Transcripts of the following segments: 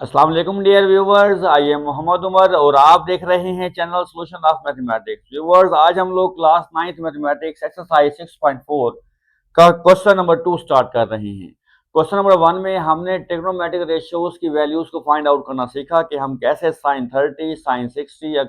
अस्सलाम वालेकुम dear viewers, I am Mohammad Umar और आप देख रहे हैं channel solution of mathematics. Viewers, आज हम लोग क्लास 9th मैथमेटिक्स एक्सरसाइज 6.4 का क्वेश्चन नंबर 2 स्टार्ट कर रहे हैं। क्वेश्चन नंबर 1 में हमने ट्रिग्नोमेट्रिक रेशियोज की वैल्यूज को फाइंड आउट करना सीखा कि हम कैसे साइन 30, साइन 60 या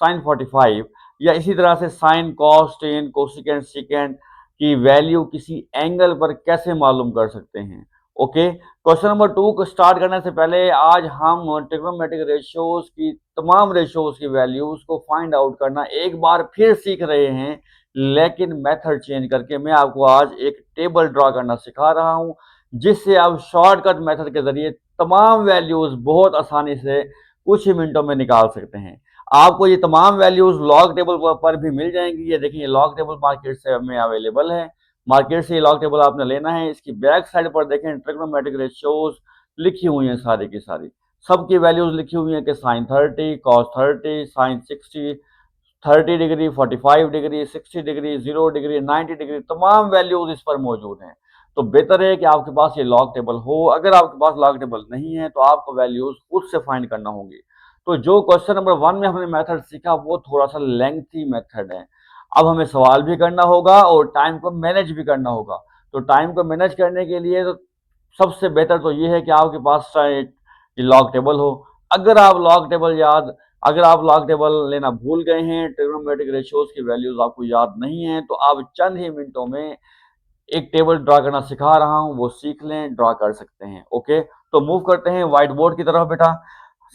साइन 45 या इसी तरह से sine cos, ten, cosecant, secant की वैल्यू किसी एंगल पर कैसे मालूम कर सकते हैं। ओके, क्वेश्चन नंबर 2 को स्टार्ट करने से पहले आज हम ट्रिग्नोमेट्रिक रेशियोज की तमाम रेशियोज की वैल्यूज को फाइंड आउट करना एक बार फिर सीख रहे हैं, लेकिन मेथड चेंज करके। मैं आपको आज एक टेबल ड्रा करना सिखा रहा हूं, जिससे आप शॉर्टकट मेथड के जरिए तमाम वैल्यूज बहुत आसानी से कुछ ही मिनटों में निकाल सकते हैं। आपको ये तमाम वैल्यूज लॉग टेबल पर भी मिल जाएंगी। ये देखिए, लॉग टेबल मार्केट से में अवेलेबल है। मार्केट से ये लॉग टेबल आपने लेना है। इसकी बैक साइड पर देखें, ट्रिग्नोमेट्रिक रेशियोज लिखी हुई हैं सारी की सारी। सबकी वैल्यूज लिखी हुई हैं कि sine 30, cos 30, sine 60, 30 degree, 45 degree, 60 degree, 0 degree, 90 degree, तमाम वैल्यूज इस पर मौजूद हैं। तो बेहतर है कि आपके पास ये लॉग टेबल हो। अगर आपके पास लॉग टेबल नहीं है तो आपको वैल्यूज खुद से फाइंड करना होंगी। तो जो क्वेश्चन नंबर 1 में हमने मेथड सीखा वो थोड़ा सा लेंथी मेथड है। अब हमें सवाल भी करना होगा और टाइम को मैनेज भी करना होगा। तो टाइम को मैनेज करने के लिए तो सबसे बेहतर तो ये है कि आपके पास लॉग टेबल हो। अगर आप लॉग टेबल याद अगर आप लॉग टेबल लेना भूल गए हैं, ट्रिग्नोमेट्रिक रेशियोज की वैल्यूज आपको याद नहीं है, तो आप चंद ही मिनटों में एक टेबल ड्रा करना सिखा रहा हूं, वो सीख लें, ड्रा कर सकते हैं। ओके, तो मूव करते हैं व्हाइट बोर्ड की तरफ बेटा।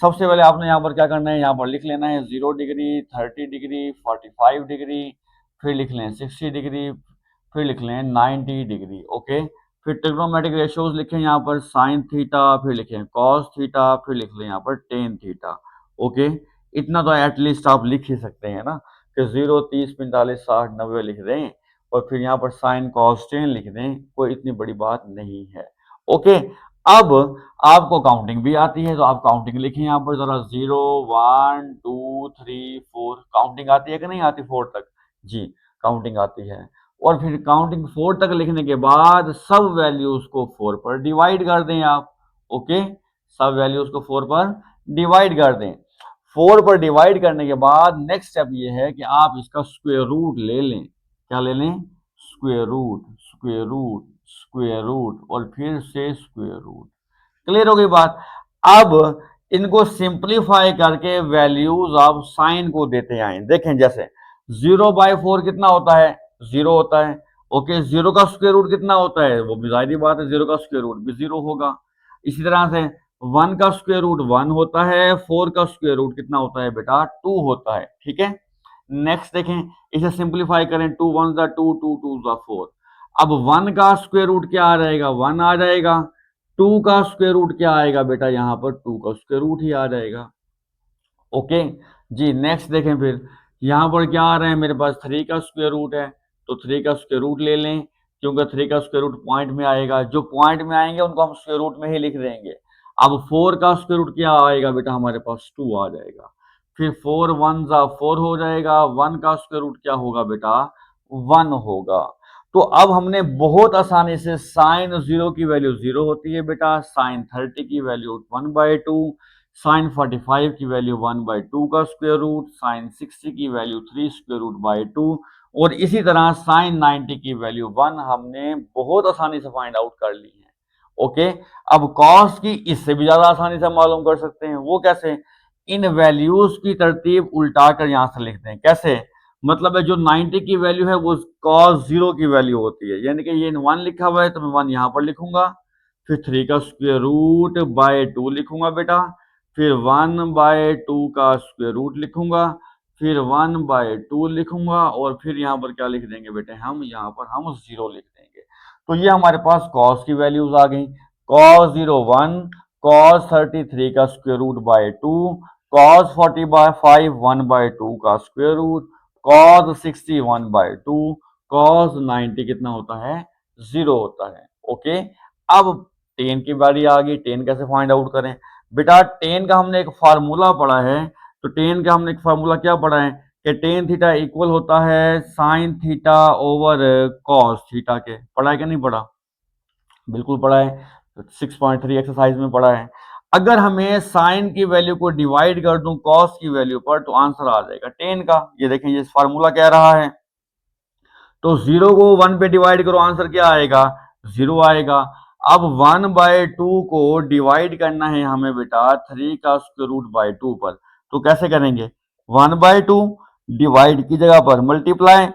सबसे पहले आपने यहाँ पर क्या करना है, यहाँ पर लिख लेना है 0 डिग्री, 30 डिग्री, 45 डिग्री, फिर लिख लें 60 डिग्री, फिर लिख लें 90 डिग्री। ओके, फिर ट्रिग्नोमेट्रिक रेशियोज लिखें यहाँ पर साइन थीटा, फिर लिखें कॉस थीटा, फिर लिख लें यहाँ पर टेन थीटा। ओके, इतना तो एटलीस्ट आप लिख ही सकते हैं ना, कि 0, 30, 45, 60, 90 लिख दें और फिर यहाँ पर साइन कॉस टेन लिख दें, कोई इतनी बड़ी बात नहीं है। ओके, अब आपको काउंटिंग भी आती है तो आप काउंटिंग लिखें यहाँ पर जरा। 0, 1, 2, 3, 4 काउंटिंग आती है कि नहीं आती 4 तक? जी, काउंटिंग आती है। और फिर काउंटिंग 4 तक लिखने के बाद सब वैल्यूज को 4 पर डिवाइड कर दें आप। ओके, सब वैल्यूज को 4 पर डिवाइड कर दें। 4 पर डिवाइड करने के बाद नेक्स्ट स्टेप ये है कि आप इसका स्क्वायर रूट ले लें। क्या ले लें? Square root, square root, square root और फिर से स्क्वायर रूट। क्लियर हो गई बात? अब इनको सिंप्लीफाई करके वैल्यूज आप साइन को देते आए। देखें, जैसे 0/4 कितना होता है? 0 होता है। ओके, 0 का स्क्वायर रूट कितना होता है? वो भी जाहिर बात है, 0 का स्क्वायर रूट भी 0 होगा। इसी तरह से 1 का स्क्वायर रूट 1 होता है। 4 का स्क्वायर रूट कितना होता है बेटा? 2 होता है। ठीक है, नेक्स्ट देखें, इसे सिंप्लीफाई करें। 2 1 जा 2, 2 2 जा 4। अब 1 का स्क्वायर रूट क्या आ जाएगा? 1 आ जाएगा। 2 का स्क्वायर रूट क्या आएगा बेटा? यहाँ पर 2 का स्क्वायर रूट ही आ जाएगा। ओके जी, नेक्स्ट देखें, फिर यहाँ पर क्या आ रहा है मेरे पास? 3 का स्क्वायर रूट है, तो 3 का स्क्वायर रूट ले लें, क्योंकि 3 का स्क्वायर रूट पॉइंट में आएगा। जो पॉइंट में आएंगे उनको हम स्क्वायर रूट में ही लिख देंगे। अब 4 का स्क्वायर रूट क्या आएगा बेटा? हमारे पास 2 आ जाएगा। फिर 4 1 जा 4 हो जाएगा। 1 का स्क्वायर रूट क्या होगा बेटा? 1 होगा। तो अब हमने बहुत आसानी से साइन 0 की वैल्यू 0 होती है बेटा, साइन 30 की वैल्यू 1/2, साइन 45 की वैल्यू 1/2 का स्क्वायर रूट, साइन 60 की वैल्यू 3 स्क्वायर रूट बाई 2 और इसी तरह साइन 90 की वैल्यू 1 हमने बहुत आसानी से फाइंड आउट कर ली है। ओके, अब कॉस की इससे भी ज्यादा आसानी से मालूम कर सकते हैं। वो कैसे? इन वैल्यूज की तरतीब उल्टा कर यहां से लिखते हैं। कैसे? मतलब है, जो 90 की वैल्यू है वो कॉस 0 की वैल्यू होती है, यानी कि ये 1 लिखा हुआ है तो मैं 1 यहां पर लिखूंगा। फिर 3 का स्क्वायर रूट बाय 2 लिखूंगा बेटा। फिर 1/2 का स्क्वायर रूट लिखूंगा। फिर 1/2 लिखूंगा और फिर यहाँ पर क्या लिख देंगे बेटे? हम यहाँ पर हम 0 लिख देंगे। तो ये हमारे पास कॉस की वैल्यूज आ गई। कॉस 0 1, कॉस 33 का स्क्वायर रूट बाय 2, कॉस 40/5 1/2 का स्क्वायर रूट, कॉस 60 1/2, कॉस 90 कितना होता है? 0 होता है। ओके, अब 10 की बारी आ गई। 10 कैसे फाइंड आउट करें बेटा? 10 का हमने एक फार्मूला पढ़ा है। तो 10 का हमने एक फार्मूला क्या पढ़ा है कि टेन थीटा इक्वल होता है sine theta over cos theta के। पढ़ा है कि नहीं पढ़ा? बिल्कुल पढ़ा है। तो 6.3 एक्सरसाइज में पढ़ा है। अगर हमें साइन की वैल्यू को डिवाइड कर दूं कॉस की वैल्यू पर तो आंसर आ जाएगा 10 का। ये देखें ये फार्मूला कह रहा है। तो 0 को 1 पे डिवाइड करो, आंसर क्या आएगा? 0 आएगा। अब 1/2 को डिवाइड करना है हमें बेटा 3 का स्क्वायर रूट बाय 2 पर। तो कैसे करेंगे? 1/2 डिवाइड की जगह पर मल्टीप्लाई,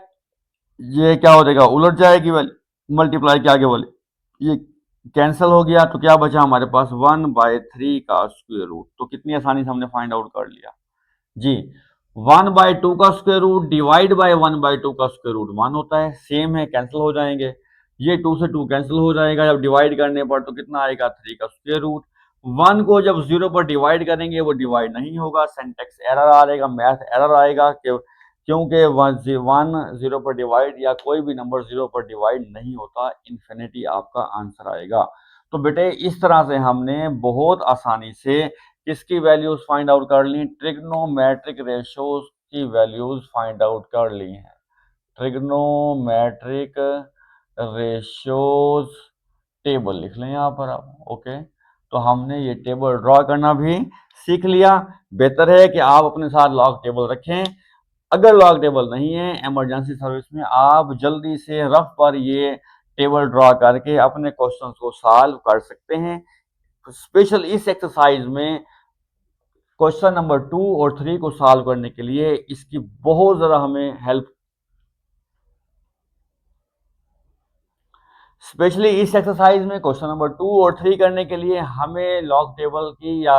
ये क्या हो जाएगा? उलट जाएगी वैल्यू, मल्टीप्लाई के आगे वाले ये कैंसिल हो गया। तो क्या बचा हमारे पास? 1/3 का स्क्वायर रूट। तो कितनी आसानी से हमने फाइंड आउट कर लिया जी। 1/2 का स्क्वायर रूट डिवाइड बाय 1/2 का स्क्वायर रूट 1 होता है, सेम है, कैंसिल हो जाएंगे। ये 2 से 2 कैंसिल हो जाएगा जब डिवाइड करने पर। तो कितना आएगा? 3 का स्क्वायर रूट। 1 को जब 0 पर डिवाइड करेंगे वो डिवाइड नहीं होगा, सिंटैक्स एरर आएगा, मैथ एरर आएगा, क्योंकि 1 0 पर डिवाइड या कोई भी नंबर 0 पर डिवाइड नहीं होता, इन्फिनिटी आपका आंसर आएगा। तो बेटे इस तरह से हमने बहुत आसानी से किसकी वैल्यूज फाइंड आउट कर ली? ट्रिग्नोमेट्रिक रेशियोज की वैल्यूज फाइंड आउट कर ली हैं। ट्रिग्नोमेट्रिक रेशियोज टेबल लिख लें यहाँ पर आप। ओके, तो हमने ये टेबल ड्रॉ करना भी सीख लिया। बेहतर है कि आप अपने साथ लॉग टेबल रखें। अगर लॉग टेबल नहीं है, इमरजेंसी सर्विस में आप जल्दी से रफ पर ये टेबल ड्रॉ करके अपने क्वेश्चंस को सॉल्व कर सकते हैं। स्पेशल इस एक्सरसाइज में क्वेश्चन नंबर 2 और 3 को सॉल्व करने के लिए इसकी बहुत ज़्यादा हमें हेल्प, स्पेशली इस एक्सरसाइज में क्वेश्चन नंबर 2 और 3 करने के लिए हमें लॉग टेबल की या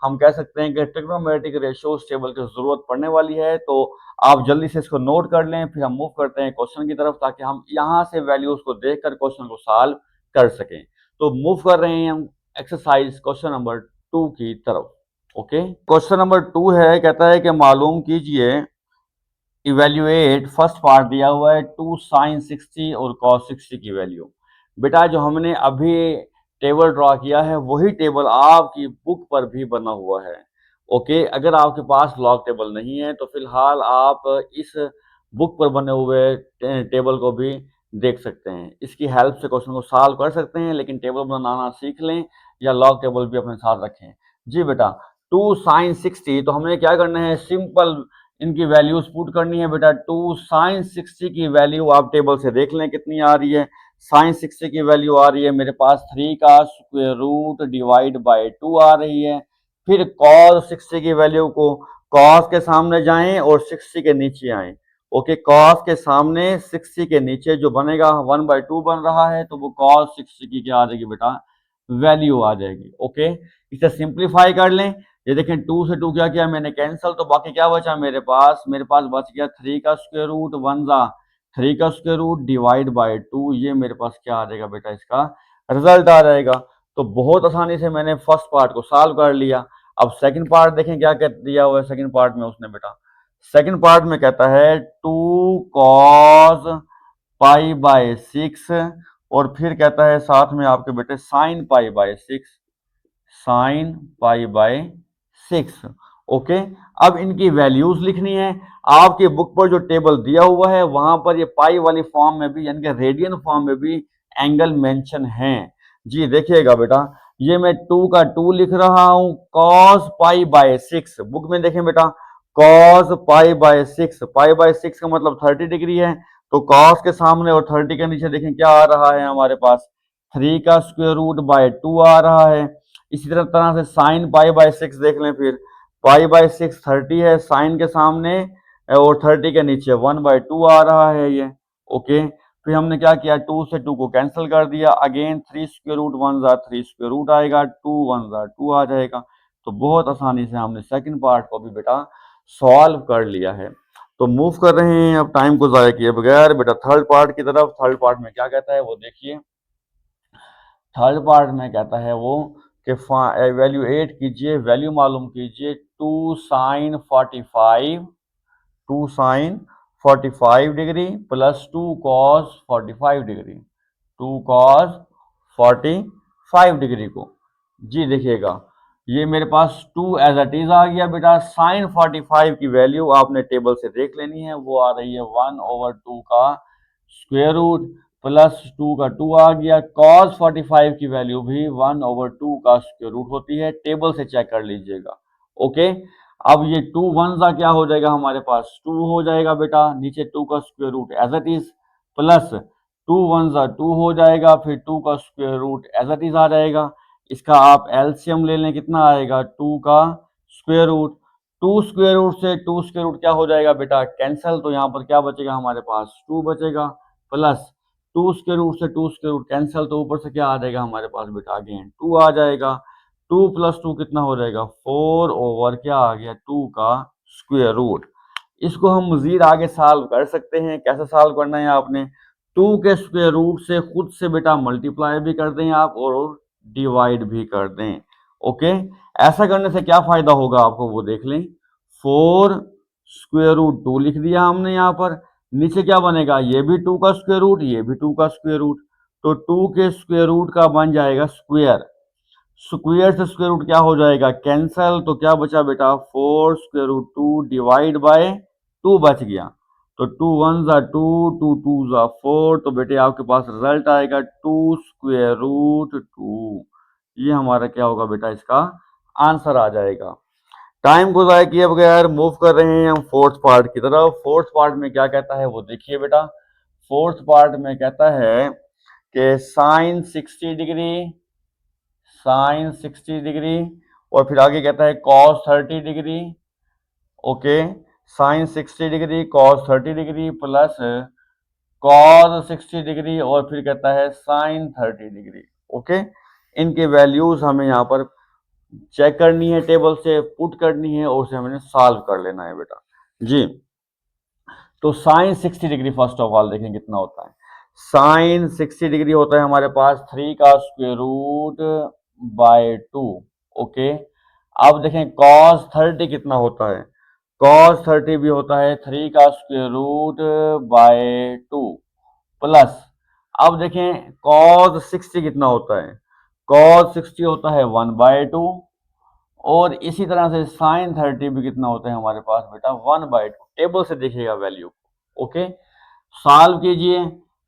हम कह सकते हैं कि ट्रिग्नोमेट्रिक रेशियोज टेबल की जरूरत पड़ने वाली है। तो आप जल्दी से इसको नोट कर लें, फिर हम मूव करते हैं क्वेश्चन की तरफ ताकि हम यहाँ से वैल्यूज को देखकर क्वेश्चन को सॉल्व कर सकें। तो मूव कर रहे हैं हम एक्सरसाइज क्वेश्चन नंबर 2 की तरफ। ओके, क्वेश्चन नंबर 2 है, कहता है कि मालूम कीजिए, इवेल्युएट, फर्स्ट पार्ट दिया हुआ है 2 sin 60 और cos 60 की वैल्यू। बेटा जो हमने अभी टेबल ड्रॉ किया है वही टेबल आपकी बुक पर भी बना हुआ है। ओके, अगर आपके पास लॉग टेबल नहीं है तो फिलहाल आप इस बुक पर बने हुए टेबल को भी देख सकते हैं। इसकी हेल्प से क्वेश्चन को सॉल्व कर सकते हैं, लेकिन टेबल बनाना सीख लें या लॉग टेबल भी अपने साथ रखें। जी बेटा, 2 sin 60, तो हमें क्या करना है? सिंपल इनकी वैल्यूज पुट करनी है बेटा। 2 sin 60 की वैल्यू आप टेबल से देख लें कितनी आ रही है। sin 60 की वैल्यू आ रही है मेरे पास 3 का स्क्वायर रूट डिवाइड बाय 2 आ रही है। फिर cos 60 की वैल्यू को cos के सामने जाएं और 60 के नीचे आएं। ओके, cos के सामने 60 के नीचे जो बनेगा 1/2 बन रहा है, तो वो cos 60 की क्या आ जाएगी बेटा? वैल्यू आ जाएगी। ओके, इसे सिंप्लीफाई कर लें। ये देखें 2 से 2 क्या किया मैंने? कैंसिल। तो बाकी क्या बचा मेरे पास? मेरे पास बच गया 3 का स्क्वायर रूट 1 जा 3 का स्क्वायर रूट डिवाइड बाय 2। ये मेरे पास क्या आ जाएगा बेटा? इसका रिजल्ट आ जाएगा। तो बहुत आसानी से मैंने फर्स्ट पार्ट को सॉल्व कर लिया। अब सेकंड पार्ट देखें क्या कह दिया हुआ है सेकंड पार्ट में उसने बेटा। सेकंड पार्ट में कहता है 2 cos पाई बाय 6 और फिर कहता है साथ में आपके बेटे sin pi by 6, sine pi by 6। Okay, अब इनकी वैल्यूज लिखनी है। आपके बुक पर जो टेबल दिया हुआ है वहां पर ये पाई वाली फॉर्म में भी यानी कि रेडियन फॉर्म में भी एंगल मेंशन है। जी देखिएगा बेटा, ये मैं 2 का 2 लिख रहा हूं cos पाई बाय 6। बुक में देखें बेटा, cos pi by 6, pi by 6 का मतलब 30 डिग्री है। तो cos के सामने और 30 के नीचे देखें क्या आ रहा है हमारे पास? 3 का स्क्वायर रूट बाय 2 आ रहा है। इसी तरह से साइन पाई बाय 6 देख लें। फिर पाई बाय 6 30 है, साइन के सामने और 30 के नीचे 1/2 आ रहा है ये। ओके, फिर हमने क्या किया? 2 से 2 को कैंसिल कर दिया। अगेन 3 स्क्वायर रूट 1 जा 3 स्क्वायर रूट आएगा, 2 1 जा 2 आ जाएगा। तो बहुत आसानी से हमने सेकंड पार्ट को भी बेटा सॉल्व कर लिया है। तो मूव कर रहे हैं अब टाइम को ज़ाया किए बगैर बेटा थर्ड पार्ट की तरफ। थर्ड पार्ट में क्या कहता है वो देखिए। थर्ड पार्ट में कहता है वो कि एवेल्यूएट कीजिए, वैल्यू मालूम कीजिए 2 sin 45, 2 sin 45 degree plus 2 cos 45 degree, 2 cos 45 degree को। जी देखिएगा, ये मेरे पास 2 एज इट इज आ गया बेटा। sin 45 की वैल्यू आपने टेबल से देख लेनी है, वो आ रही है 1/2 का स्क्वायर रूट प्लस 2 का 2 आ गया। cos 45 की वैल्यू भी 1/2 का स्क्वायर रूट होती है, टेबल से चेक कर लीजिएगा। ओके, अब ये 2 वन सा क्या हो जाएगा हमारे पास 2 हो जाएगा बेटा, नीचे 2 का square root as it is, plus 2 वन सा 2 हो जाएगा, फिर 2 का square root as it is आ जाएगा। इसका आप एलसीएम ले लें, कितना आएगा 2 का स्क्वायर रूट। 2 स्क्वायर रूट से 2 स्क्वायर रूट क्या हो जाएगा बेटा कैंसिल, तो यहाँ पर क्या बचेगा हमारे पास 2 बचेगा, प्लस 2 स्क्वायर रूट से 2 स्क्वायर रूट कैंसिल, तो ऊपर से क्या आ जाएगा हमारे पास बेटा अगेन 2 आ जाएगा। 2 प्लस 2 कितना हो जाएगा 4 ओवर क्या आ गया 2 का स्क्वायर रूट। इसको हम मजीद आगे सॉल्व कर सकते हैं। कैसे सॉल्व करना है आपने, 2 के स्क्वायर रूट से खुद से बेटा मल्टीप्लाई भी कर दें आप और डिवाइड भी कर दें। ओके, ऐसा करने से क्या फायदा होगा आपको वो देख लें। 4 स्क्वायर रूट 2 लिख दिया हमने यहाँ पर, नीचे क्या बनेगा ये भी 2 का स्क्वायर रूट, ये भी 2 का स्क्वायर रूट, तो 2 के स्क्वायर रूट का बन जाएगा स्क्वायर, स्क्वायर से स्क्वायर रूट क्या हो जाएगा कैंसल, तो क्या बचा बेटा 4 स्क्वायर रूट 2 डिवाइड बाय 2 बच गया, तो 2 वन जा 2, 2 टू जा 4, तो बेटे आपके पास रिजल्ट आएगा 2 स्क्वायर रूट 2। ये हमारा क्या होगा बेटा इसका आंसर आ जाएगा। टाइम को ज़ाया किए बगैर मूव कर रहे हैं हम फोर्थ पार्ट की तरफ। फोर्थ पार्ट में क्या कहता है वो देखिए बेटा। फोर्थ पार्ट में कहता है कि साइन 60 डिग्री और फिर आगे कहता है cos 30 degree. Okay, sine 60 degree cos 30 degree plus cos 60 degree और फिर कहता है साइन 30 डिग्री। ओके, इनके वैल्यूज हमें यहाँ पर चेक करनी है, टेबल से पुट करनी है और उसे हमने सॉल्व कर लेना है बेटा जी। तो sine 60 degree first of all देखें कितना होता है। साइन 60 डिग्री होता है हमारे पास 3 का स्क्वायर रूट बाय 2। ओके, अब देखें कॉस 30 कितना होता है, कॉस 30 भी होता है 3 का स्क्वायर रूट बाय 2 प्लस, अब देखें कॉस 60 कितना होता है, कॉस 60 होता है 1/2 और इसी तरह से साइन 30 भी कितना होता है हमारे पास बेटा 1/2। टेबल से देखिएगा वैल्यू। ओके, सॉल्व कीजिए,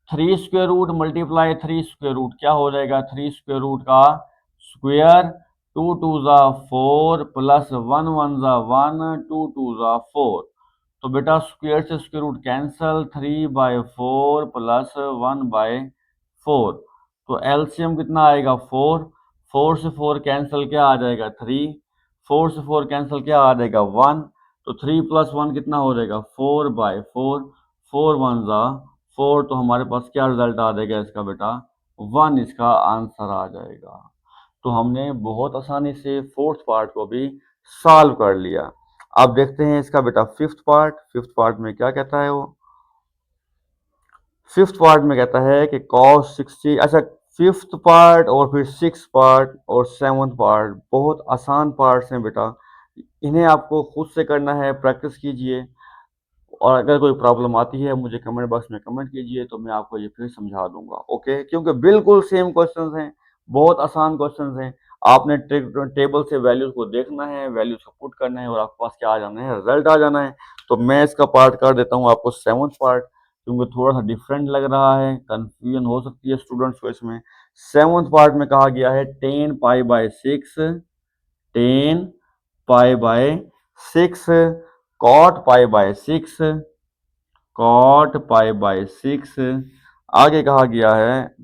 3 square root multiply 3 square root क्या हो जाएगा 3 स्क्वायर रूट का स्क्वायर, 2 टू ज़ा 4 प्लस 1 1 ज़ा 1, 2 टू ज़ा 4, तो बेटा स्क्वायर से स्क्वायर रूट कैंसल, 3/4 प्लस 1/4, तो एलसीएम कितना आएगा 4, 4 से 4 कैंसिल क्या आ जाएगा 3, 4 से 4 कैंसिल क्या आ जाएगा 1, तो 3 प्लस 1 कितना हो जाएगा 4/4, 4 1 ज़ा 4, तो हमारे पास क्या रिजल्ट आ जाएगा इसका बेटा 1 इसका आंसर आ जाएगा। तो हमने बहुत आसानी से फोर्थ पार्ट को भी सॉल्व कर लिया। अब देखते हैं इसका बेटा फिफ्थ पार्ट। फिफ्थ पार्ट में क्या कहता है वो, फिफ्थ पार्ट में कहता है कि कॉस 60, अच्छा फिफ्थ पार्ट और फिर सिक्स पार्ट और सेवन्थ पार्ट बहुत आसान पार्ट्स हैं बेटा, इन्हें आपको खुद से करना है, प्रैक्टिस कीजिए और अगर कोई प्रॉब्लम आती है मुझे कमेंट बॉक्स में कमेंट कीजिए तो मैं आपको ये फिर समझा दूंगा। ओके, क्योंकि बिल्कुल सेम क्वेश्चंस हैं, बहुत आसान क्वेश्चंस हैं। आपने टेबल से वैल्यूज को देखना है, वैल्यूज को पुट करना है और आपके पास क्या आ जाना है रिजल्ट आ जाना है। तो मैं इसका पार्ट कर देता हूँ आपको सेवन्थ पार्ट, क्योंकि थोड़ा सा डिफरेंट लग रहा है, कंफ्यूजन हो सकती है स्टूडेंट्स को इसमें। सेवन्थ पार्ट में कहा गया है 10π/6, 10π/6 cot π/6, cot π/6, आगे कहा गया है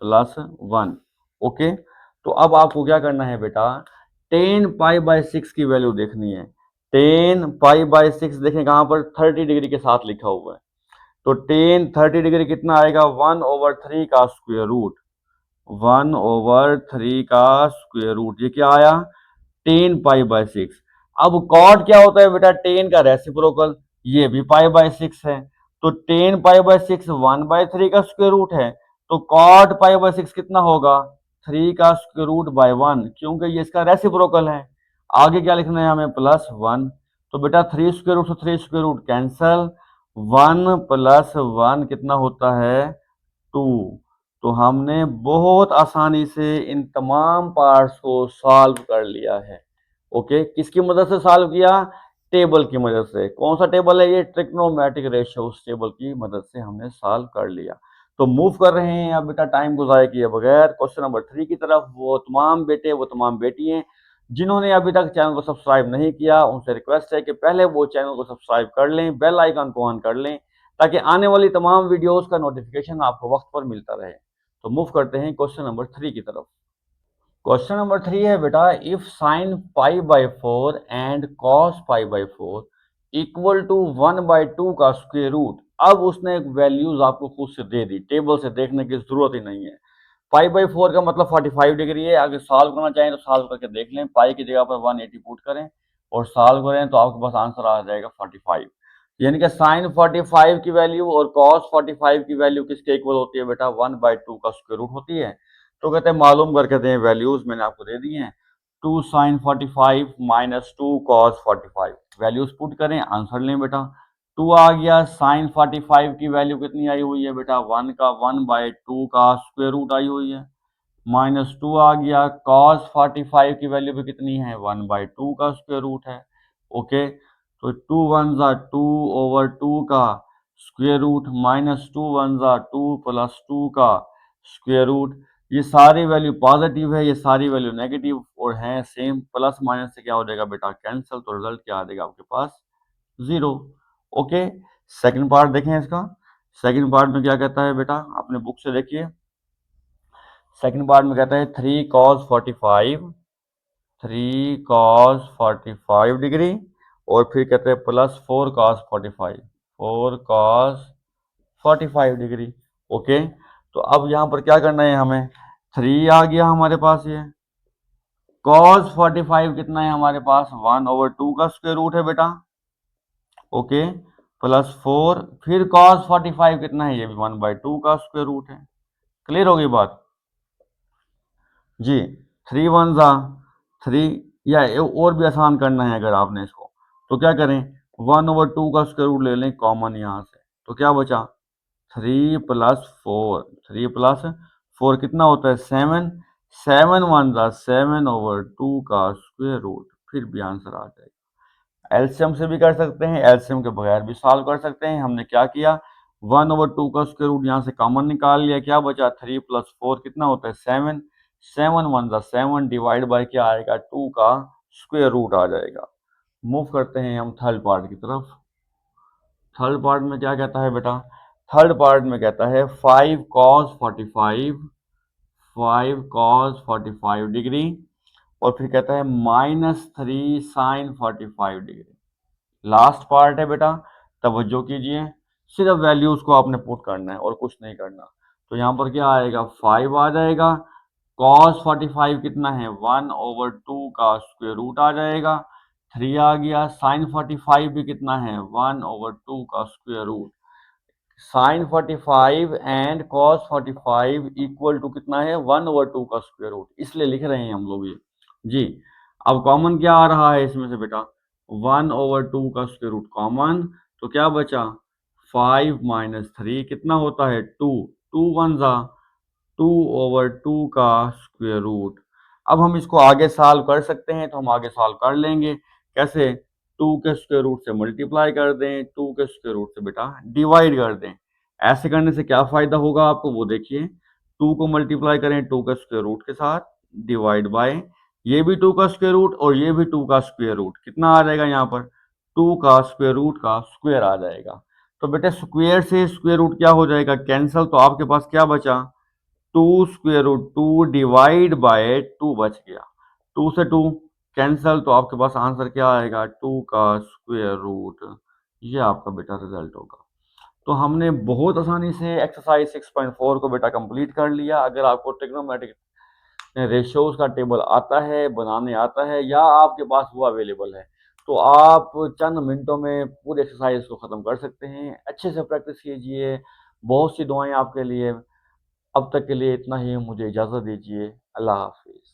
+1। ओके, तो अब आपको क्या करना है बेटा 10π/6 की वैल्यू देखनी है। 10π/6 देखें कहां पर 30 डिग्री के साथ लिखा हुआ है, तो 10 30 डिग्री कितना आएगा 1/3 का स्क्वायर रूट, 1/3 का स्क्वायर रूट, ये क्या आया 10π/6। अब कॉट क्या होता है बेटा 10 का रेसिप्रोकल, ये भी π/6 है, तो 10π/6 1/3 का स्क्वायर रूट है, तो कॉट π/6 कितना होगा 3 का स्क्वायर रूट बाय 1, क्योंकि ये इसका रेसिप्रोकल है। आगे क्या लिखना है हमें +1, तो बेटा 3 स्क्वायर रूट से 3 स्क्वायर रूट कैंसल, 1 + 1 कितना होता है 2। तो हमने बहुत आसानी से इन तमाम पार्ट्स को सॉल्व कर लिया है। ओके, किसकी मदद से सॉल्व किया, टेबल की मदद से। कौन सा टेबल है ये? ट्रिग्नोमेट्रिक रेशियोज टेबल की मदद से हमने सॉल्व कर लिया। तो मूव कर रहे हैं अब बेटा टाइम को ज़ाया किए बगैर क्वेश्चन नंबर 3 की तरफ। वो तमाम बेटे वो तमाम बेटियां जिन्होंने अभी तक चैनल को सब्सक्राइब नहीं किया, उनसे रिक्वेस्ट है कि पहले वो चैनल को सब्सक्राइब कर लें, बेल आइकन को ऑन कर लें, ताकि आने वाली तमाम वीडियोस का नोटिफिकेशन आपको वक्त पर मिलता रहे। तो मूव करते हैं क्वेश्चन नंबर 3 की तरफ। क्वेश्चन नंबर 3 है बेटा, if sine pi by 4 and cos pi by 4 equal to 1/2 का स्क्वायर रूट। अब उसने वैल्यूज आपको खुद से दे दी, टेबल से देखने की जरूरत ही नहीं है। पाई बाई 4 का मतलब 45 डिग्री है। अगर सॉल्व करना चाहें तो सॉल्व करके देख लें, पाई की जगह पर 180 पुट करें और सॉल्व करें तो आपके पास आंसर आ जाएगा 45। यानी कि साइन 45 की वैल्यू और कॉस 45 की वैल्यू किसके इक्वल होती है बेटा? 1/2 का स्क्वायर रूट होती है। तो कहते हैं मालूम करके दें वैल्यूज, मैंने आपको दे दी हैं। 2 sine 45 minus 2 cos 45, values put करें, आंसर लें बेटा। 2 आ गया। साइन 45 की वैल्यू कितनी आई हुई है बेटा? 1 का 1/2 का स्क्वायर रूट आई हुई है। -2 आ गया। cos 45 की वैल्यू भी कितनी है? 1/2 का स्क्वायर रूट है। ओके, तो 2 वन ज़ा 2 ओवर 2 का स्क्वायर रूट, -2 वन ज़ा 2 प्लस 2 का स्क्वायर रूट। ये सारी वैल्यू पॉजिटिव है, ये सारी वैल्यू नेगेटिव और हैं सेम। प्लस माइनस से क्या हो जाएगा बेटा? कैंसिल। तो रिजल्ट क्या आ जाएगा आपके पास? 0। ओके, सेकंड पार्ट देखें इसका। सेकंड पार्ट में क्या कहता है बेटा? अपने बुक से देखिए। सेकंड पार्ट में कहता है 3 cos 45 डिग्री, और फिर कहते हैं प्लस 4 cos 45 डिग्री। ओके, तो अब यहाँ पर क्या करना है हमें? 3 आ गया हमारे पास, ये cos 45 कितना है हमारे पास? 1/2 का स्क्वायर रूट है बेटा। ओके, प्लस 4, फिर cos 45 कितना है? ये भी 1/2 का स्क्वायर रूट है। क्लियर हो गई बात जी? 3 वन ज़ा 3, या और भी आसान करना है अगर आपने इसको, तो क्या करें? 1/2 का स्क्वायर रूट ले लें कॉमन यहाँ से, तो क्या बचा? 3 प्लस 4, 3 प्लस 4 कितना होता है? 7। 7 वन ज़ा 7/2 का स्क्वायर रूट, फिर भी आंसर आ जाएगा। एलसीएम से भी कर सकते हैं, एलसीएम के बगैर भी सॉल्व कर सकते हैं। हमने क्या किया? 1/2 का स्क्वायर रूट यहाँ से कॉमन निकाल लिया, क्या बचा? 3 प्लस 4 कितना होता है? 7। 7 वन ज़ा 7 डिवाइड बाय क्या आएगा? 2 का स्क्वायर रूट आ जाएगा। मूव करते हैं हम थर्ड पार्ट की तरफ। थर्ड पार्ट में क्या कहता है बेटा? थर्ड पार्ट में कहता है 5 cos 45 डिग्री, और फिर कहता है -3 साइन 45 डिग्री। लास्ट पार्ट है बेटा, तवज्जो कीजिए। सिर्फ वैल्यूज को आपने पुट करना है और कुछ नहीं करना। तो यहाँ पर क्या आएगा? 5 आ जाएगा। cos 45 कितना है? 1/2 का स्क्वायर रूट आ जाएगा। 3 आ गया। साइन 45 भी कितना है? 1/2 का square root. Sine 45 and cos 45 equal to कितना है? 1/2 का स्क्वायर रूट, इसलिए लिख रहे हैं हम लोग ये जी। अब कॉमन क्या आ रहा है इसमें से बेटा? 1/2 का स्क्वायर रूट कॉमन, तो क्या बचा? 5 माइनस 3 कितना होता है? 2। 2 वन ज़ा 2/2 का स्क्वायर रूट। अब हम इसको आगे सॉल्व कर सकते हैं, तो हम आगे सॉल्व कर लेंगे। कैसे? 2 के स्क्वायर रूट से मल्टीप्लाई कर दें, 2 के स्क्वायर रूट से बेटा डिवाइड कर दें। ऐसे करने से क्या फायदा होगा आपको वो देखिए। 2 को मल्टीप्लाई करें 2 के स्क्वायर रूट के साथ, डिवाइड बाय ये भी 2 का स्क्वायर रूट और ये भी 2 का स्क्वायर रूट, कितना आ जाएगा यहाँ पर? 2 का स्क्वायर रूट का स्क्वायर आ जाएगा। तो बेटे स्क्वायर से स्क्वायर रूट क्या हो जाएगा? कैंसल। तो आपके पास क्या बचा? 2 स्क्वायर रूट 2 डिवाइड बाय 2 बच गया। 2 से 2 कैंसल, तो आपके पास आंसर क्या आएगा? 2 का स्क्वायर रूट। ये आपका बेटा रिजल्ट होगा। तो हमने बहुत आसानी से एक्सरसाइज 6.4 को बेटा कंप्लीट कर लिया। अगर आपको ट्रिग्नोमेट्रिक रेशियोज का टेबल आता है, बनाने आता है, या आपके पास वो अवेलेबल है, तो आप चंद मिनटों में पूरे एक्सरसाइज को ख़त्म कर सकते हैं। अच्छे से प्रैक्टिस कीजिए। बहुत सी दुआएं आपके लिए। अब तक के लिए इतना ही, मुझे इजाज़त दीजिए। अल्लाह हाफ़िज़।